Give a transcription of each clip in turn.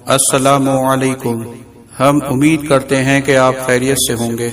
السلام علیکم۔ ہم امید کرتے ہیں کہ آپ خیریت سے ہوں گے۔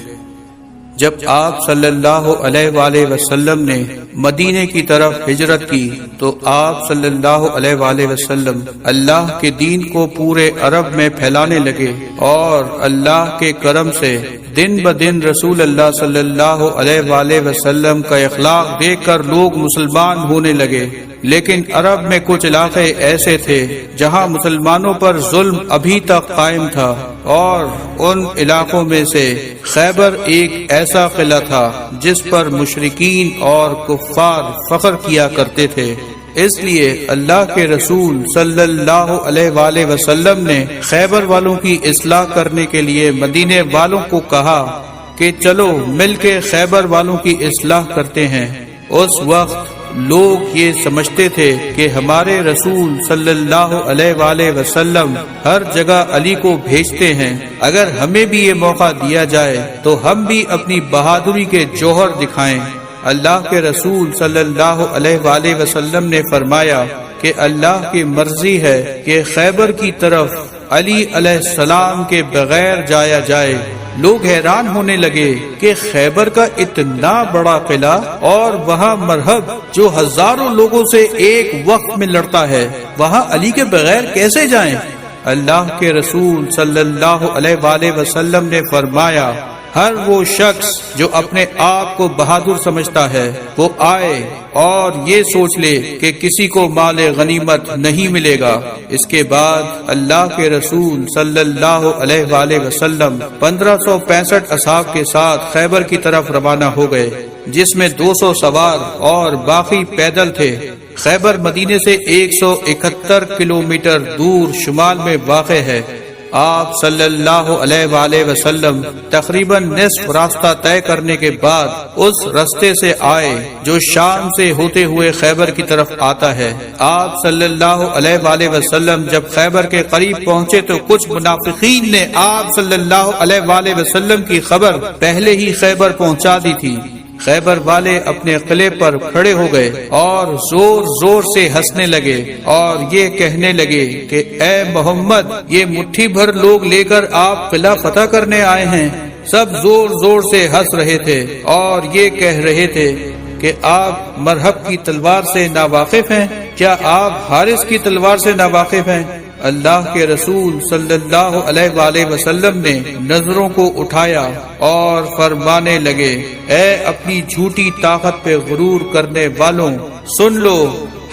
جب آپ صلی اللہ علیہ وآلہ وسلم نے مدینے کی طرف ہجرت کی تو آپ صلی اللہ علیہ وآلہ وسلم اللہ کے دین کو پورے عرب میں پھیلانے لگے، اور اللہ کے کرم سے دن بدن رسول اللہ صلی اللہ علیہ وآلہ وسلم کا اخلاق دیکھ کر لوگ مسلمان ہونے لگے۔ لیکن عرب میں کچھ علاقے ایسے تھے جہاں مسلمانوں پر ظلم ابھی تک قائم تھا، اور ان علاقوں میں سے خیبر ایک ایسا قلعہ تھا جس پر مشرکین اور کفار فخر کیا کرتے تھے۔ اس لیے اللہ کے رسول صلی اللہ علیہ وآلہ وسلم نے خیبر والوں کی اصلاح کرنے کے لیے مدینے والوں کو کہا کہ چلو مل کے خیبر والوں کی اصلاح کرتے ہیں۔ اس وقت لوگ یہ سمجھتے تھے کہ ہمارے رسول صلی اللہ علیہ وآلہ وسلم ہر جگہ علی کو بھیجتے ہیں، اگر ہمیں بھی یہ موقع دیا جائے تو ہم بھی اپنی بہادری کے جوہر دکھائیں۔ اللہ کے رسول صلی اللہ علیہ وآلہ وسلم نے فرمایا کہ اللہ کی مرضی ہے کہ خیبر کی طرف علی علیہ السلام کے بغیر جایا جائے۔ لوگ حیران ہونے لگے کہ خیبر کا اتنا بڑا قلعہ اور وہاں مرہب جو ہزاروں لوگوں سے ایک وقت میں لڑتا ہے، وہاں علی کے بغیر کیسے جائیں؟ اللہ کے رسول صلی اللہ علیہ وآلہ وسلم نے فرمایا، ہر وہ شخص جو اپنے آپ کو بہادر سمجھتا ہے وہ آئے اور یہ سوچ لے کہ کسی کو مال غنیمت نہیں ملے گا۔ اس کے بعد اللہ کے رسول صلی اللہ علیہ وآلہ وسلم 1565 اصحاب کے ساتھ خیبر کی طرف روانہ ہو گئے، جس میں 200 سوار اور باقی پیدل تھے۔ خیبر مدینے سے 171 کلومیٹر دور شمال میں واقع ہے۔ آپ صلی اللہ علیہ وآلہ وسلم تقریباً نصف راستہ طے کرنے کے بعد اس راستے سے آئے جو شام سے ہوتے ہوئے خیبر کی طرف آتا ہے۔ آپ صلی اللہ علیہ وآلہ وسلم جب خیبر کے قریب پہنچے تو کچھ منافقین نے آپ صلی اللہ علیہ وآلہ وسلم کی خبر پہلے ہی خیبر پہنچا دی تھی۔ خیبر والے اپنے قلعے پر کھڑے ہو گئے اور زور زور سے ہنسنے لگے اور یہ کہنے لگے کہ اے محمد، یہ مٹھی بھر لوگ لے کر آپ قلعہ فتح کرنے آئے ہیں۔ سب زور زور سے ہنس رہے تھے اور یہ کہہ رہے تھے کہ آپ مرہب کی تلوار سے ناواقف ہیں؟ کیا آپ حارث کی تلوار سے ناواقف ہیں؟ اللہ کے رسول صلی اللہ علیہ وآلہ وسلم نے نظروں کو اٹھایا اور فرمانے لگے، اے اپنی جھوٹی طاقت پہ غرور کرنے والوں، سن لو،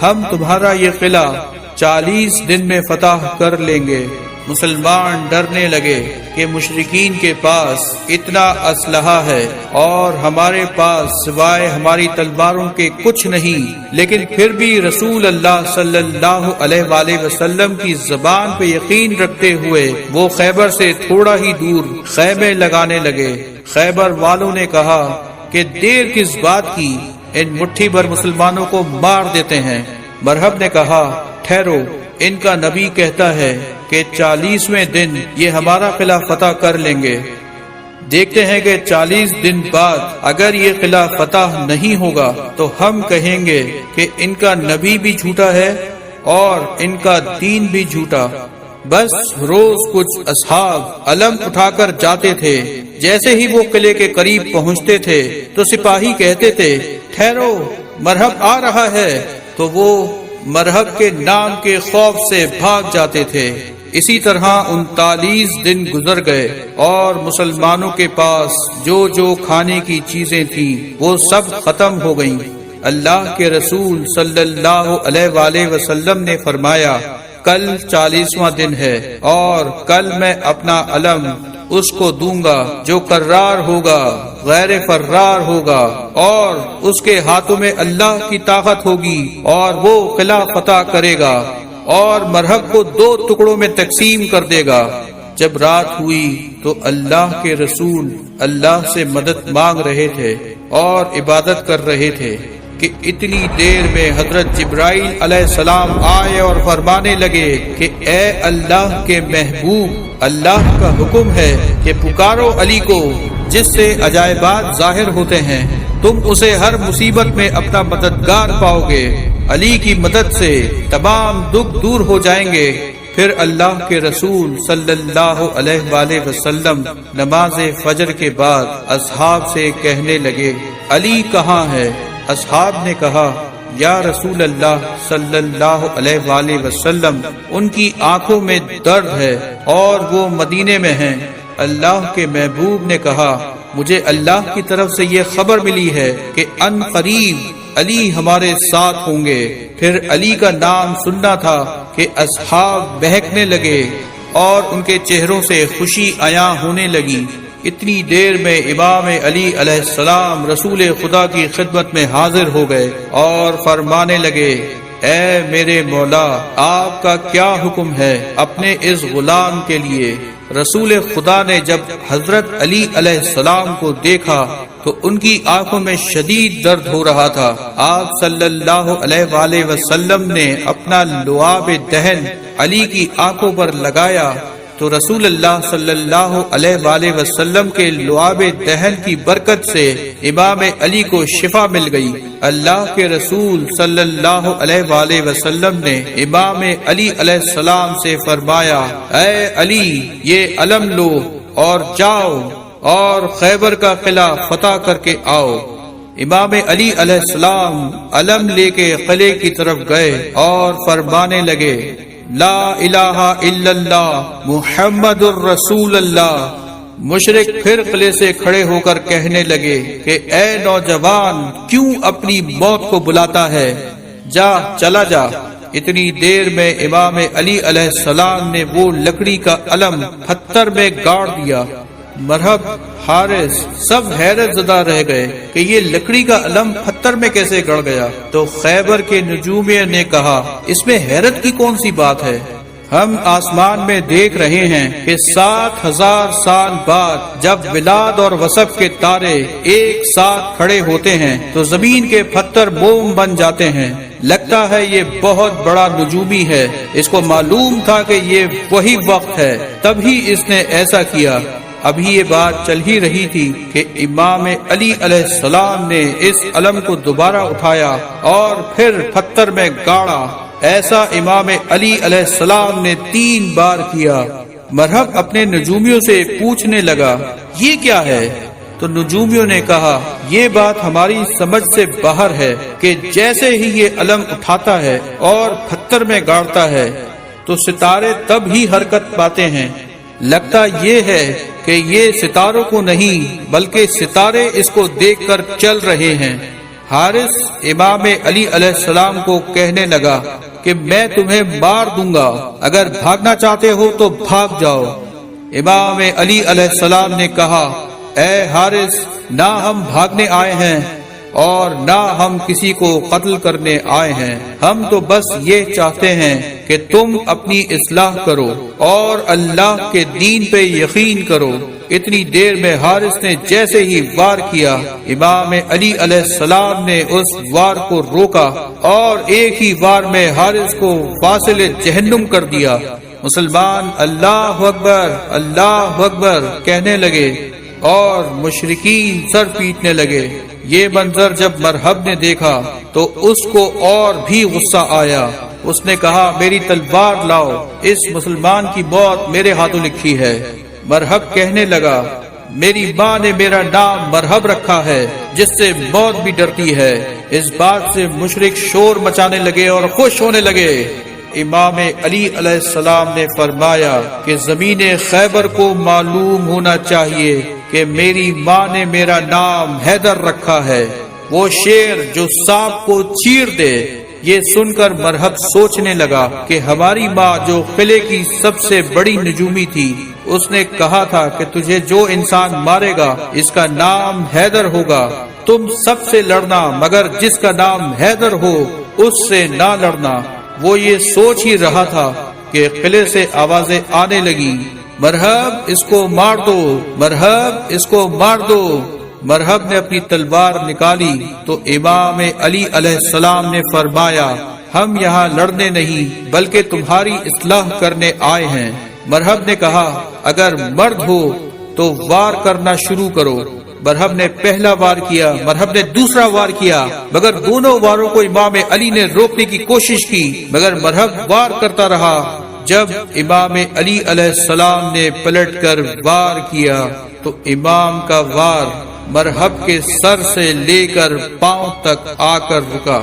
ہم تمہارا یہ قلعہ 40 دن میں فتح کر لیں گے۔ مسلمان ڈرنے لگے کہ مشرکین کے پاس اتنا اسلحہ ہے اور ہمارے پاس سوائے ہماری تلواروں کے کچھ نہیں، لیکن پھر بھی رسول اللہ صلی اللہ علیہ وآلہ وسلم کی زبان پہ یقین رکھتے ہوئے وہ خیبر سے تھوڑا ہی دور خیمے لگانے لگے۔ خیبر والوں نے کہا کہ دیر کس بات کی، ان مٹھی بھر مسلمانوں کو مار دیتے ہیں۔ مرہب نے کہا، ٹھہرو، ان کا نبی کہتا ہے کہ 40ویں دن یہ ہمارا قلعہ فتح کر لیں گے۔ دیکھتے ہیں کہ 40 دن بعد اگر یہ قلعہ فتح نہیں ہوگا تو ہم کہیں گے کہ ان کا نبی بھی جھوٹا ہے اور ان کا دین بھی جھوٹا۔ بس روز کچھ اصحاب علم اٹھا کر جاتے تھے، جیسے ہی وہ قلعے کے قریب پہنچتے تھے تو سپاہی کہتے تھے، ٹھہرو، مرہب آ رہا ہے، تو وہ مرہب کے نام کے خوف سے بھاگ جاتے تھے۔ اسی طرح 39 دن گزر گئے اور مسلمانوں کے پاس جو جو کھانے کی چیزیں تھیں وہ سب ختم ہو گئیں۔ اللہ کے رسول صلی اللہ علیہ وآلہ وسلم نے فرمایا، کل 40واں دن ہے اور کل میں اپنا علم اس کو دوں گا جو قرار ہوگا، غیر فرار ہوگا، اور اس کے ہاتھوں میں اللہ کی طاقت ہوگی اور وہ قلعہ فتح کرے گا اور مرہب کو 2 ٹکڑوں میں تقسیم کر دے گا۔ جب رات ہوئی تو اللہ کے رسول اللہ سے مدد مانگ رہے تھے اور عبادت کر رہے تھے کہ اتنی دیر میں حضرت جبرائیل علیہ السلام آئے اور فرمانے لگے کہ اے اللہ کے محبوب، اللہ کا حکم ہے کہ پکارو علی کو جس سے عجائبات ظاہر ہوتے ہیں، تم اسے ہر مصیبت میں اپنا مددگار پاؤ گے۔ علی کی مدد سے تمام دکھ دور ہو جائیں گے، پھر اللہ کے رسول صلی اللہ علیہ وآلہ وسلم نماز فجر کے بعد اصحاب سے کہنے لگے، علی کہاں ہے؟ اصحاب نے کہا، یا رسول اللہ صلی اللہ علیہ وآلہ وسلم، ان کی آنکھوں میں درد ہے اور وہ مدینے میں ہیں۔ اللہ کے محبوب نے کہا، مجھے اللہ کی طرف سے یہ خبر ملی ہے کہ ان قریب علی ہمارے ساتھ ہوں گے۔ پھر علی کا نام سننا تھا کہ اصحاب بہکنے لگے اور ان کے چہروں سے خوشی عیاں ہونے لگی۔ اتنی دیر میں امام علی علیہ السلام رسول خدا کی خدمت میں حاضر ہو گئے اور فرمانے لگے، اے میرے مولا، آپ کا کیا حکم ہے اپنے اس غلام کے لیے؟ رسول خدا نے جب حضرت علی علیہ السلام کو دیکھا تو ان کی آنکھوں میں شدید درد ہو رہا تھا۔ آپ صلی اللہ علیہ وآلہ وسلم نے اپنا لعاب دہن علی کی آنکھوں پر لگایا تو رسول اللہ صلی اللہ علیہ وآلہ وسلم کے لعاب دہن کی برکت سے امام علی کو شفا مل گئی۔ اللہ کے رسول صلی اللہ علیہ وآلہ وسلم نے امام علی علیہ السلام سے فرمایا، اے علی، یہ علم لو اور جاؤ اور خیبر کا قلعہ فتح کر کے آؤ۔ امام علی علیہ السلام علم لے کے قلعے کی طرف گئے اور فرمانے لگے، لا الہ الا اللہ محمد الرسول اللہ۔ مشرک پھر قلعے سے کھڑے ہو کر کہنے لگے کہ اے نوجوان، کیوں اپنی موت کو بلاتا ہے؟ جا، چلا جا۔ اتنی دیر میں امام علی علیہ السلام نے وہ لکڑی کا علم پتھر میں گاڑ دیا۔ مرحب، حارث سب حیرت زدہ رہ گئے کہ یہ لکڑی کا علم پتھر میں کیسے گڑ گیا۔ تو خیبر کے نجومیہ نے کہا، اس میں حیرت کی کون سی بات ہے؟ ہم آسمان میں دیکھ رہے ہیں کہ 7000 سال بعد جب بلاد اور وسب کے تارے ایک ساتھ کھڑے ہوتے ہیں تو زمین کے پتھر موم بن جاتے ہیں۔ لگتا ہے یہ بہت بڑا نجومی ہے، اس کو معلوم تھا کہ یہ وہی وقت ہے، تبھی اس نے ایسا کیا۔ ابھی یہ بات چل ہی رہی تھی کہ امام علی علیہ السلام نے اس علم کو دوبارہ اٹھایا اور پھر پتھر میں گاڑا۔ ایسا امام علی علیہ السلام نے 3 بار کیا۔ مرحب اپنے نجومیوں سے پوچھنے لگا، یہ کیا ہے؟ تو نجومیوں نے کہا، یہ بات ہماری سمجھ سے باہر ہے کہ جیسے ہی یہ علم اٹھاتا ہے اور پتھر میں گاڑتا ہے تو ستارے تب ہی حرکت پاتے ہیں۔ لگتا یہ ہے کہ یہ ستاروں کو نہیں بلکہ ستارے اس کو دیکھ کر چل رہے ہیں۔ حارث امام علی علیہ السلام کو کہنے لگا کہ میں تمہیں مار دوں گا، اگر بھاگنا چاہتے ہو تو بھاگ جاؤ۔ امام علی علیہ السلام نے کہا، اے حارث، نہ ہم بھاگنے آئے ہیں اور نہ ہم کسی کو قتل کرنے آئے ہیں، ہم تو بس یہ چاہتے ہیں کہ تم اپنی اصلاح کرو اور اللہ کے دین پہ یقین کرو۔ اتنی دیر میں حارث نے جیسے ہی وار کیا، امام علی علیہ السلام نے اس وار کو روکا اور ایک ہی وار میں حارث کو واصل جہنم کر دیا۔ مسلمان اللہ اکبر اللہ اکبر کہنے لگے اور مشرکین سر پیٹنے لگے۔ یہ منظر جب مرحب نے دیکھا تو اس کو اور بھی غصہ آیا۔ اس نے کہا، میری تلوار لاؤ، اس مسلمان کی موت میرے ہاتھوں لکھی ہے۔ مرحب کہنے لگا، میری ماں نے میرا نام مرحب رکھا ہے جس سے موت بھی ڈرتی ہے۔ اس بات سے مشرک شور مچانے لگے اور خوش ہونے لگے۔ امام علی علیہ السلام نے فرمایا کہ زمین خیبر کو معلوم ہونا چاہیے کہ میری ماں نے میرا نام حیدر رکھا ہے، وہ شیر جو سانپ کو چیر دے۔ یہ سن کر مرحب سوچنے لگا کہ ہماری ماں جو قلعے کی سب سے بڑی نجومی تھی، اس نے کہا تھا کہ تجھے جو انسان مارے گا اس کا نام حیدر ہوگا، تم سب سے لڑنا مگر جس کا نام حیدر ہو اس سے نہ لڑنا۔ وہ یہ سوچ ہی رہا تھا کہ قلعے سے آوازیں آنے لگی، مرحب اس کو مار دو، مرحب اس کو مار دو۔ مرحب نے اپنی تلوار نکالی تو امام علی علیہ السلام نے فرمایا، ہم یہاں لڑنے نہیں بلکہ تمہاری اصلاح کرنے آئے ہیں۔ مرحب نے کہا، اگر مرد ہو تو وار کرنا شروع کرو۔ مرحب نے پہلا وار کیا، مرحب نے دوسرا وار کیا، مگر دونوں واروں کو امام علی نے روکنے کی کوشش کی، مگر مرحب وار کرتا رہا۔ جب امام علی علیہ السلام نے پلٹ کر وار کیا تو امام کا وار مرحب کے سر سے لے کر پاؤں تک آ کر رکا۔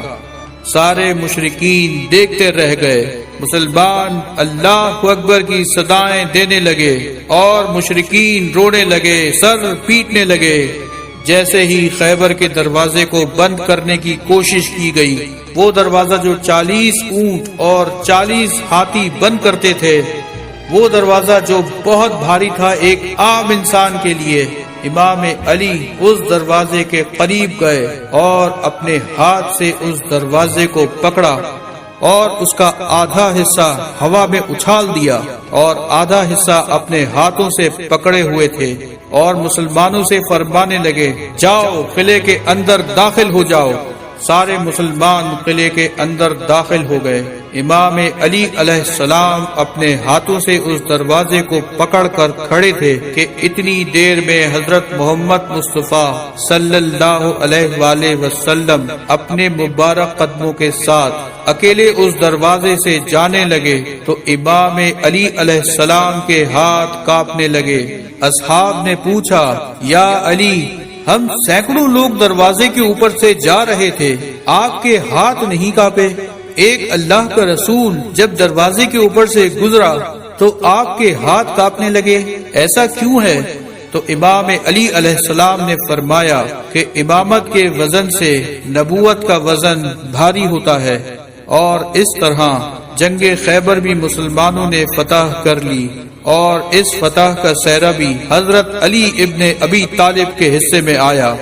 سارے مشرکین دیکھتے رہ گئے۔ مسلمان اللہ اکبر کی صدائیں دینے لگے اور مشرکین رونے لگے، سر پیٹنے لگے۔ جیسے ہی خیبر کے دروازے کو بند کرنے کی کوشش کی گئی، وہ دروازہ جو 40 اونٹ اور 40 ہاتھی بند کرتے تھے، وہ دروازہ جو بہت بھاری تھا ایک عام انسان کے لیے، امام علی اس دروازے کے قریب گئے اور اپنے ہاتھ سے اس دروازے کو پکڑا اور اس کا آدھا حصہ ہوا میں اچھال دیا اور آدھا حصہ اپنے ہاتھوں سے پکڑے ہوئے تھے، اور مسلمانوں سے فرمانے لگے، جاؤ قلعے کے اندر داخل ہو جاؤ۔ سارے مسلمان قلعے کے اندر داخل ہو گئے۔ امام علی علیہ السلام اپنے ہاتھوں سے اس دروازے کو پکڑ کر کھڑے تھے کہ اتنی دیر میں حضرت محمد مصطفیٰ صلی اللہ علیہ وآلہ وسلم اپنے مبارک قدموں کے ساتھ اکیلے اس دروازے سے جانے لگے تو امام علی علیہ السلام کے ہاتھ کانپنے لگے۔ اصحاب نے پوچھا، یا علی، ہم سینکڑوں لوگ دروازے کے اوپر سے جا رہے تھے، آپ کے ہاتھ نہیں کانپے؟ ایک اللہ کا رسول جب دروازے کے اوپر سے گزرا تو آپ کے ہاتھ کانپنے لگے، ایسا کیوں ہے؟ تو امام علی علیہ السلام نے فرمایا کہ امامت کے وزن سے نبوت کا وزن بھاری ہوتا ہے، اور اس طرح جنگ خیبر بھی مسلمانوں نے فتح کر لی، اور اس فتح کا سہرا بھی حضرت علی ابن ابی طالب کے حصے میں آیا۔